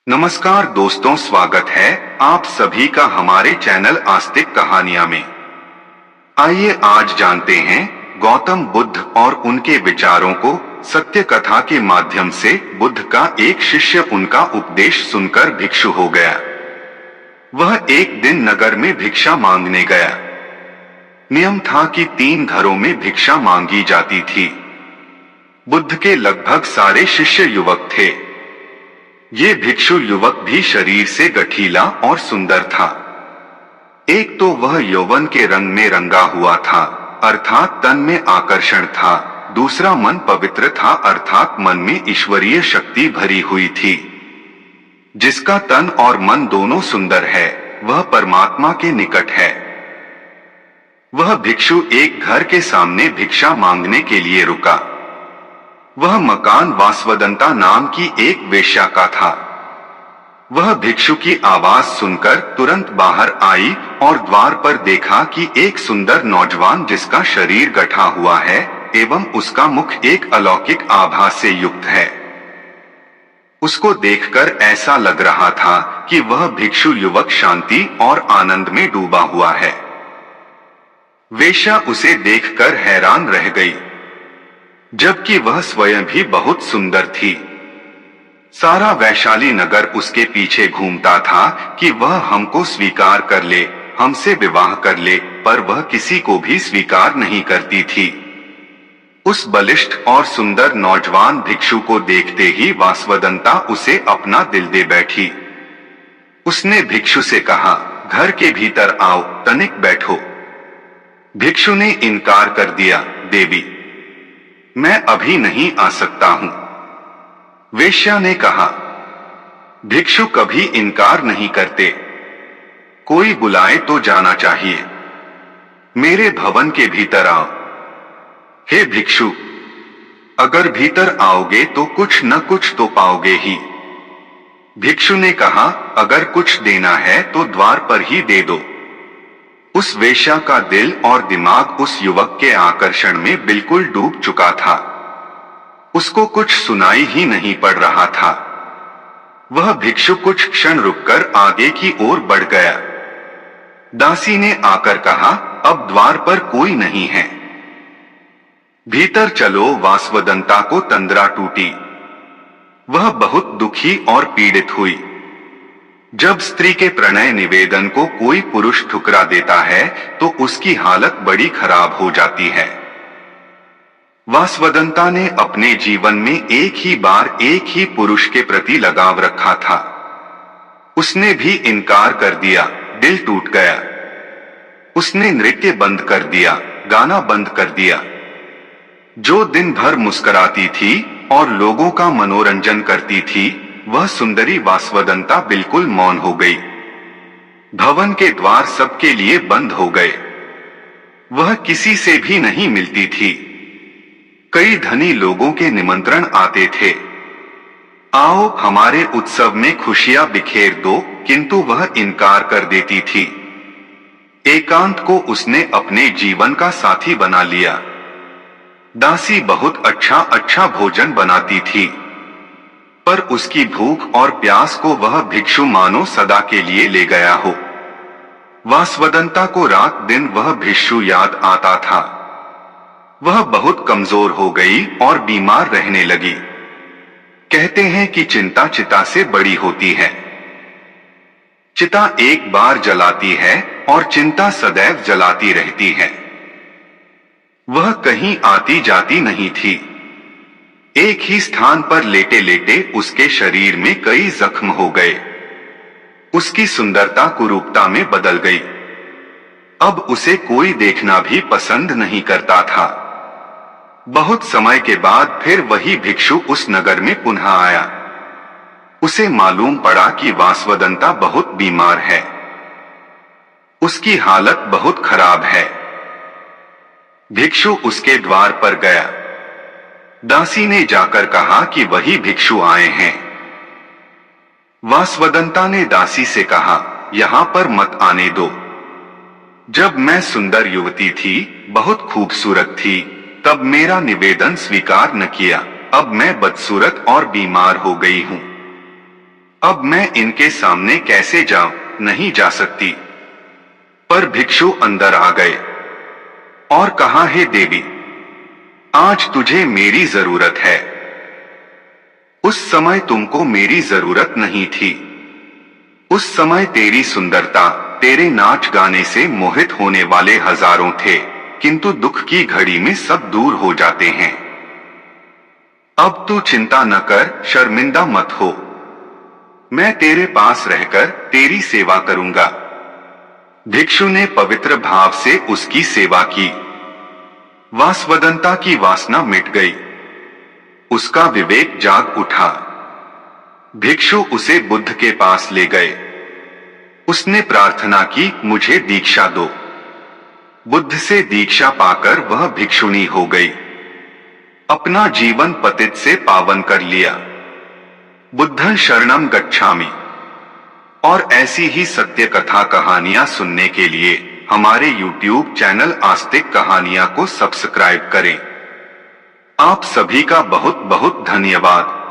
नमस्कार दोस्तों, स्वागत है आप सभी का हमारे चैनल आस्तिक कहानियां में। आइए आज जानते हैं गौतम बुद्ध और उनके विचारों को। सत्य कथा के माध्यम से बुद्ध का एक शिष्य उनका उपदेश सुनकर भिक्षु हो गया। वह एक दिन नगर में भिक्षा मांगने गया। नियम था कि 3 घरों में भिक्षा मांगी जाती थी। बुद्ध के लगभग सारे शिष्य युवक थे। ये भिक्षु युवक भी शरीर से गठीला और सुंदर था। एक तो वह यौवन के रंग में रंगा हुआ था, अर्थात तन में आकर्षण था। दूसरा मन पवित्र था, अर्थात मन में ईश्वरीय शक्ति भरी हुई थी। जिसका तन और मन दोनों सुंदर है, वह परमात्मा के निकट है। वह भिक्षु एक घर के सामने भिक्षा मांगने के लिए रुका। वह मकान वासवदंता नाम की एक वेश्या का था। वह भिक्षु की आवाज सुनकर तुरंत बाहर आई और द्वार पर देखा कि एक सुंदर नौजवान, जिसका शरीर गठा हुआ है एवं उसका मुख एक अलौकिक आभा से युक्त है। उसको देखकर ऐसा लग रहा था कि वह भिक्षु युवक शांति और आनंद में डूबा हुआ है। वेश्या उसे देखकर हैरान रह गई, जबकि वह स्वयं भी बहुत सुंदर थी। सारा वैशाली नगर उसके पीछे घूमता था कि वह हमको स्वीकार कर ले, हमसे विवाह कर ले, पर वह किसी को भी स्वीकार नहीं करती थी। उस बलिष्ठ और सुंदर नौजवान भिक्षु को देखते ही वासवदंता उसे अपना दिल दे बैठी। उसने भिक्षु से कहा, घर के भीतर आओ, तनिक बैठो। भिक्षु ने इनकार कर दिया, देवी, मैं अभी नहीं आ सकता हूं। वेश्या ने कहा, भिक्षु कभी इनकार नहीं करते, कोई बुलाए तो जाना चाहिए। मेरे भवन के भीतर आओ। हे भिक्षु, अगर भीतर आओगे तो कुछ न कुछ तो पाओगे ही। भिक्षु ने कहा, अगर कुछ देना है तो द्वार पर ही दे दो। उस वेश्या का दिल और दिमाग उस युवक के आकर्षण में बिल्कुल डूब चुका था। उसको कुछ सुनाई ही नहीं पड़ रहा था। वह भिक्षु कुछ क्षण रुककर आगे की ओर बढ़ गया। दासी ने आकर कहा, अब द्वार पर कोई नहीं है, भीतर चलो। वासवदंता को तंद्रा टूटी। वह बहुत दुखी और पीड़ित हुई। जब स्त्री के प्रणय निवेदन को कोई पुरुष ठुकरा देता है तो उसकी हालत बड़ी खराब हो जाती है। वासवदंता ने अपने जीवन में एक ही बार एक ही पुरुष के प्रति लगाव रखा था। उसने भी इनकार कर दिया, दिल टूट गया। उसने नृत्य बंद कर दिया, गाना बंद कर दिया। जो दिन भर मुस्कुराती थी और लोगों का मनोरंजन करती थी, वह सुंदरी वासवदंता बिल्कुल मौन हो गई। भवन के द्वार सबके लिए बंद हो गए। वह किसी से भी नहीं मिलती थी। कई धनी लोगों के निमंत्रण आते थे, आओ हमारे उत्सव में खुशियां बिखेर दो, किंतु वह इनकार कर देती थी। एकांत को उसने अपने जीवन का साथी बना लिया। दासी बहुत अच्छा भोजन बनाती थी, पर उसकी भूख और प्यास को वह भिक्षु मानो सदा के लिए ले गया हो। वासवदंता को रात दिन वह भिक्षु याद आता था। वह बहुत कमजोर हो गई और बीमार रहने लगी। कहते हैं कि चिंता चिता से बड़ी होती है। चिता एक बार जलाती है और चिंता सदैव जलाती रहती है। वह कहीं आती जाती नहीं थी। एक ही स्थान पर लेटे लेटे उसके शरीर में कई जख्म हो गए। उसकी सुंदरता कुरूपता में बदल गई। अब उसे कोई देखना भी पसंद नहीं करता था। बहुत समय के बाद फिर वही भिक्षु उस नगर में पुनः आया। उसे मालूम पड़ा कि वासवदंता बहुत बीमार है। उसकी हालत बहुत खराब है। भिक्षु उसके द्वार पर गया। दासी ने जाकर कहा कि वही भिक्षु आए हैं। वासवदंता ने दासी से कहा, यहां पर मत आने दो। जब मैं सुंदर युवती थी, बहुत खूबसूरत थी, तब मेरा निवेदन स्वीकार न किया। अब मैं बदसूरत और बीमार हो गई हूं। अब मैं इनके सामने कैसे जाऊं? नहीं जा सकती। पर भिक्षु अंदर आ गए और कहा, हे देवी, आज तुझे मेरी जरूरत है। उस समय तुमको मेरी जरूरत नहीं थी। उस समय तेरी सुंदरता, तेरे नाच गाने से मोहित होने वाले हजारों थे, किंतु दुख की घड़ी में सब दूर हो जाते हैं। अब तू चिंता न कर, शर्मिंदा मत हो। मैं तेरे पास रहकर तेरी सेवा करूंगा। भिक्षु ने पवित्र भाव से उसकी सेवा की। वासवदंता की वासना मिट गई। उसका विवेक जाग उठा। भिक्षु उसे बुद्ध के पास ले गए। उसने प्रार्थना की, मुझे दीक्षा दो। बुद्ध से दीक्षा पाकर वह भिक्षुणी हो गई। अपना जीवन पतित से पावन कर लिया। बुद्धं शरणं गच्छामि। और ऐसी ही सत्य कथा कहानियां सुनने के लिए हमारे YouTube चैनल आस्तिक कहानियां को सब्सक्राइब करें। आप सभी का बहुत बहुत धन्यवाद।